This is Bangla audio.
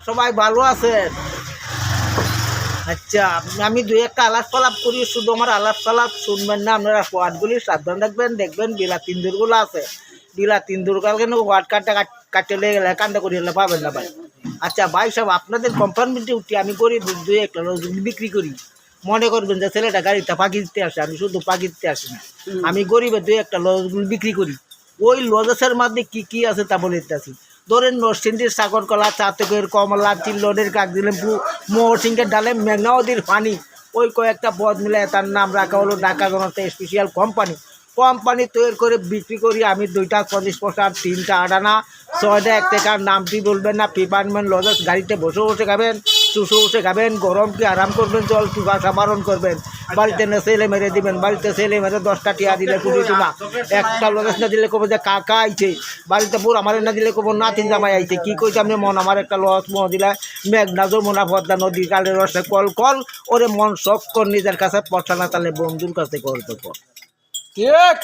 সবাই ভালো আছেন? আচ্ছা, আমি দুই একটা আলাপ ফালাপ করি, শুধু আমার আলাপ ফালাপ শুনবেন না, আপনারা ওয়ার্ডগুলি সাবধান রাখবেন। দেখবেন বিলা তিন্দুরগুলো আছে, বিলা তিন্দুরগুলো কিন্তু ওয়ার্ড কার্ডটা কাটতে লেগে গেলে কান্দা করি হলে পাবেন না ভাই। আচ্ছা ভাই সাহেব, আপনাদের কোম্পানিতে উঠি আমি করি দুই একটা বিক্রি করি। মনে করবেন যে ছেলেটা গাড়িতে পাখি দিতে আসে, আমি শুধু পাখি দিতে আসি না, আমি গরিবের দুই একটা লজগুলো বিক্রি করি। ওই লজেসের মধ্যে কি কি আছে তা বলে দিতেছি। ধরেন নরসিংদীর সাগরকলা, চাতকের কমলা, চিল্লনের কাকদিলেন, মহসিংহের ডালে, মেঘনা নদীর পানি, ওই কয়েকটা পদ মিলে তার নাম রাখা হলো ঢাকা জনতা স্পেশাল কোম্পানি। কোম্পানি তৈরি করে বিক্রি করি আমি 2টা 25 পয়সা, 3টা 8 আনা, 6টা 1 টাকার। নামটি বলবেন না, পেপারম্যান লজেস, গাড়িতে বসে বসে খাবেন, শুষে বসে খাবেন, গরমকে আরাম করবেন, জল পিপাসা বারণ করবেন। বাড়িতে না ছেলে মেরে দিবেন, বাড়িতে ছেলে মেরে 10টা টিয়া দিলে কুড়ি টুমা, একটা লজেস না দিলে কব যে কাকা আইছে, বাড়িতে বুড় আমার না দিলে কব নাতিন জামাই আইছে। কি কইছে আমি মন আমার একটা লস মহ দিলে মেঘনা যমুনা পদ্মা নদী কালের রসে কল কল, ওরে মন শখ কর নিজের কাছে পড়ছা না, তাহলে বন্ধুর কাছে করতে কর। ঠিক।